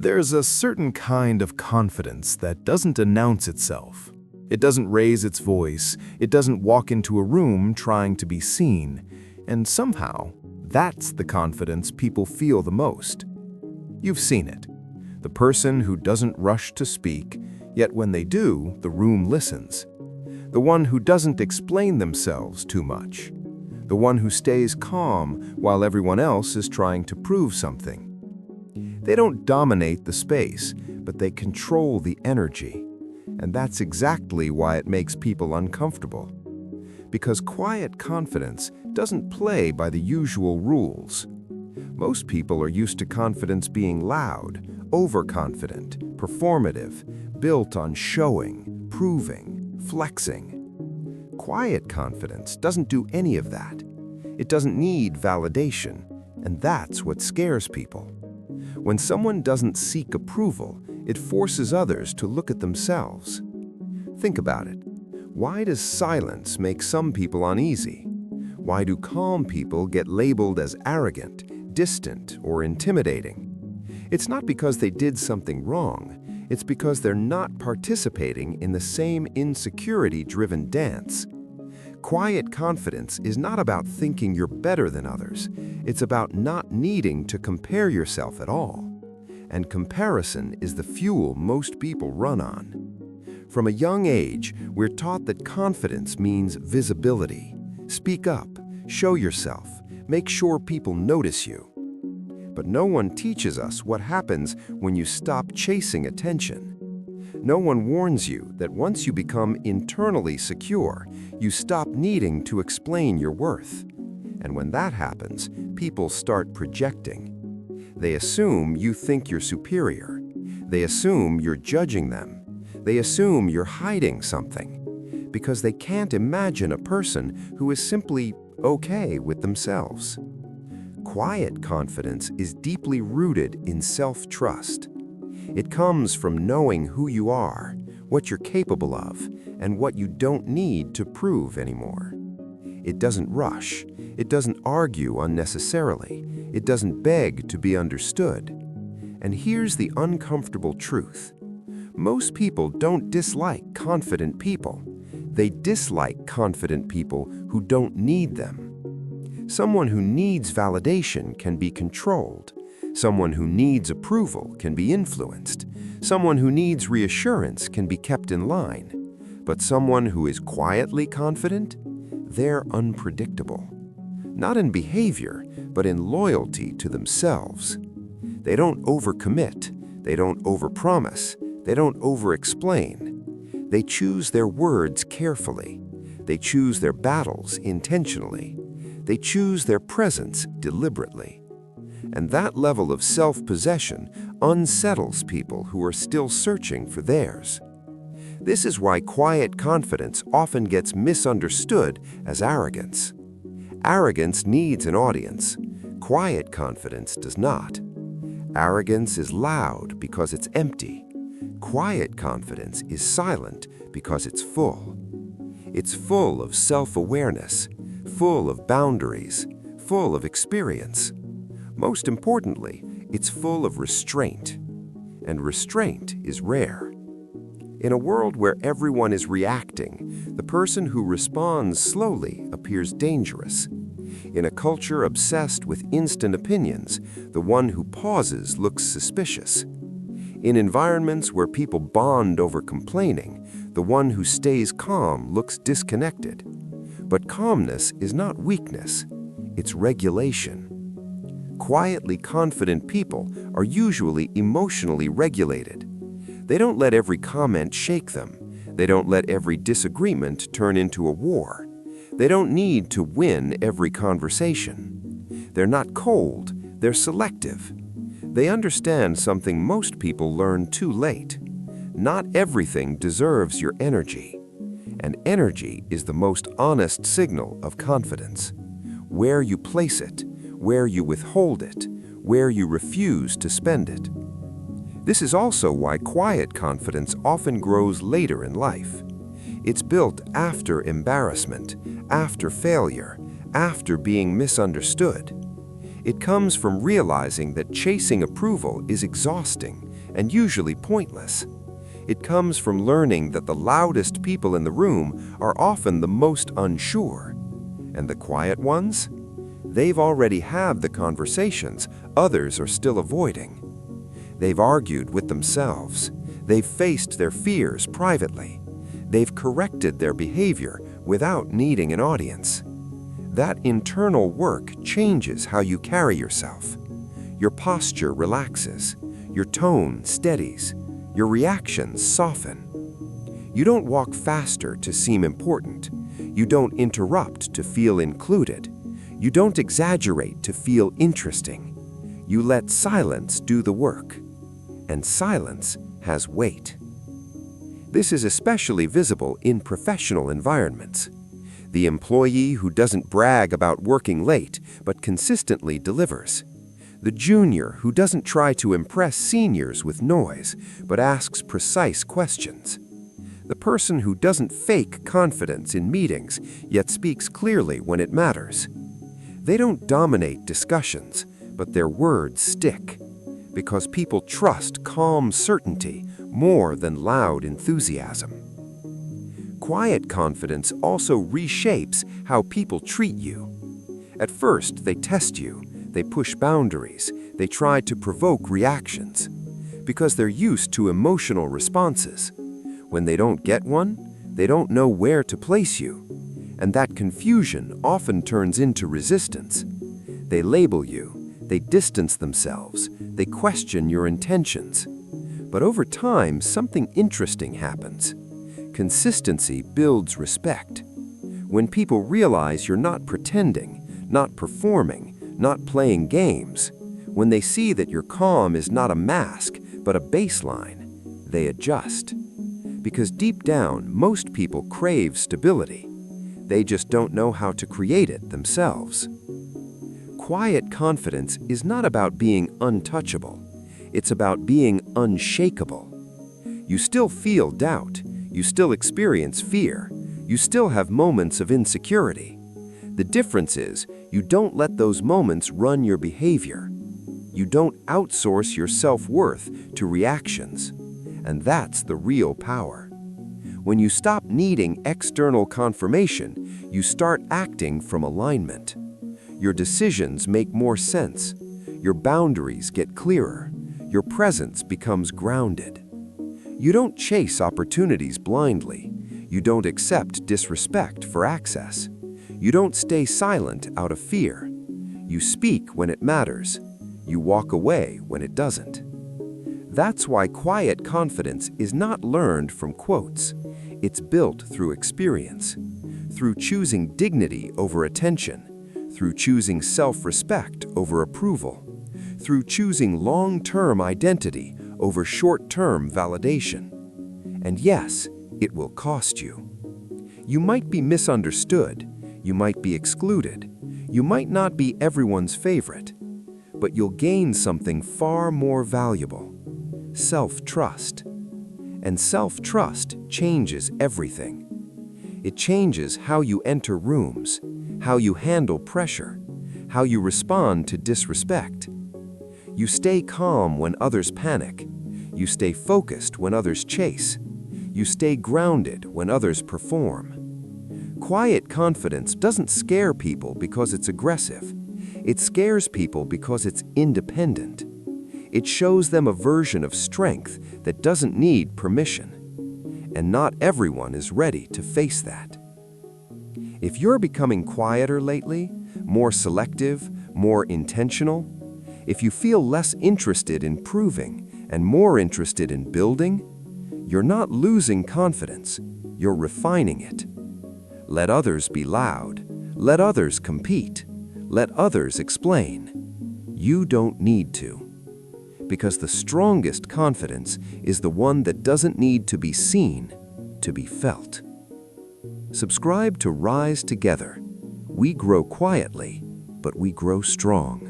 There's a certain kind of confidence that doesn't announce itself. It doesn't raise its voice, it doesn't walk into a room trying to be seen, and somehow, that's the confidence people feel the most. You've seen it. The person who doesn't rush to speak, yet when they do, the room listens. The one who doesn't explain themselves too much. The one who stays calm while everyone else is trying to prove something. They don't dominate the space, but they control the energy. And that's exactly why it makes people uncomfortable. Because quiet confidence doesn't play by the usual rules. Most people are used to confidence being loud, overconfident, performative, built on showing, proving, flexing. Quiet confidence doesn't do any of that. It doesn't need validation, and that's what scares people. When someone doesn't seek approval, it forces others to look at themselves. Think about it. Why does silence make some people uneasy? Why do calm people get labeled as arrogant, distant, or intimidating? It's not because they did something wrong. It's because they're not participating in the same insecurity-driven dance. Quiet confidence is not about thinking you're better than others. It's about not needing to compare yourself at all. And comparison is the fuel most people run on. From a young age, we're taught that confidence means visibility. Speak up, show yourself, make sure people notice you. But no one teaches us what happens when you stop chasing attention. No one warns you that once you become internally secure, you stop needing to explain your worth. And when that happens, people start projecting. They assume you think you're superior. They assume you're judging them. They assume you're hiding something, because they can't imagine a person who is simply okay with themselves. Quiet confidence is deeply rooted in self-trust. It comes from knowing who you are, what you're capable of, and what you don't need to prove anymore. It doesn't rush. It doesn't argue unnecessarily. It doesn't beg to be understood. And here's the uncomfortable truth. Most people don't dislike confident people. They dislike confident people who don't need them. Someone who needs validation can be controlled. Someone who needs approval can be influenced. Someone who needs reassurance can be kept in line. But someone who is quietly confident, they're unpredictable. Not in behavior, but in loyalty to themselves. They don't overcommit. They don't overpromise. They don't over-explain. They choose their words carefully. They choose their battles intentionally. They choose their presence deliberately. And that level of self-possession unsettles people who are still searching for theirs. This is why quiet confidence often gets misunderstood as arrogance. Arrogance needs an audience. Quiet confidence does not. Arrogance is loud because it's empty. Quiet confidence is silent because it's full. It's full of self-awareness, full of boundaries, full of experience. Most importantly, it's full of restraint. And restraint is rare. In a world where everyone is reacting, the person who responds slowly appears dangerous. In a culture obsessed with instant opinions, the one who pauses looks suspicious. In environments where people bond over complaining, the one who stays calm looks disconnected. But calmness is not weakness, it's regulation. Quietly confident people are usually emotionally regulated. They don't let every comment shake them. They don't let every disagreement turn into a war. They don't need to win every conversation. They're not cold, they're selective. They understand something most people learn too late. Not everything deserves your energy. And energy is the most honest signal of confidence. Where you place it, where you withhold it, where you refuse to spend it. This is also why quiet confidence often grows later in life. It's built after embarrassment, after failure, after being misunderstood. It comes from realizing that chasing approval is exhausting and usually pointless. It comes from learning that the loudest people in the room are often the most unsure. And the quiet ones? They've already had the conversations others are still avoiding. They've argued with themselves. They've faced their fears privately. They've corrected their behavior without needing an audience. That internal work changes how you carry yourself. Your posture relaxes. Your tone steadies. Your reactions soften. You don't walk faster to seem important. You don't interrupt to feel included. You don't exaggerate to feel interesting. You let silence do the work. And silence has weight. This is especially visible in professional environments. The employee who doesn't brag about working late but consistently delivers. The junior who doesn't try to impress seniors with noise but asks precise questions. The person who doesn't fake confidence in meetings yet speaks clearly when it matters. They don't dominate discussions, but their words stick, because people trust calm certainty more than loud enthusiasm. Quiet confidence also reshapes how people treat you. At first, they test you, they push boundaries, they try to provoke reactions, because they're used to emotional responses. When they don't get one, they don't know where to place you, and that confusion often turns into resistance. They label you, they distance themselves, they question your intentions. But over time, something interesting happens. Consistency builds respect. When people realize you're not pretending, not performing, not playing games, when they see that your calm is not a mask, but a baseline, they adjust. Because deep down, most people crave stability. They just don't know how to create it themselves. Quiet confidence is not about being untouchable. It's about being unshakable. You still feel doubt. You still experience fear. You still have moments of insecurity. The difference is, you don't let those moments run your behavior. You don't outsource your self-worth to reactions. And that's the real power. When you stop needing external confirmation, you start acting from alignment. Your decisions make more sense. Your boundaries get clearer. Your presence becomes grounded. You don't chase opportunities blindly. You don't accept disrespect for access. You don't stay silent out of fear. You speak when it matters. You walk away when it doesn't. That's why quiet confidence is not learned from quotes. It's built through experience, through choosing dignity over attention, through choosing self-respect over approval, through choosing long-term identity over short-term validation. And yes, it will cost you. You might be misunderstood, you might be excluded, you might not be everyone's favorite, but you'll gain something far more valuable: self-trust. And self-trust changes everything. It changes how you enter rooms, how you handle pressure, how you respond to disrespect. You stay calm when others panic. You stay focused when others chase. You stay grounded when others perform. Quiet confidence doesn't scare people because it's aggressive. It scares people because it's independent. It shows them a version of strength that doesn't need permission. And not everyone is ready to face that. If you're becoming quieter lately, more selective, more intentional, if you feel less interested in proving and more interested in building, you're not losing confidence, you're refining it. Let others be loud. Let others compete. Let others explain. You don't need to. Because the strongest confidence is the one that doesn't need to be seen, to be felt. Subscribe to Rise Together. We grow quietly, but we grow strong.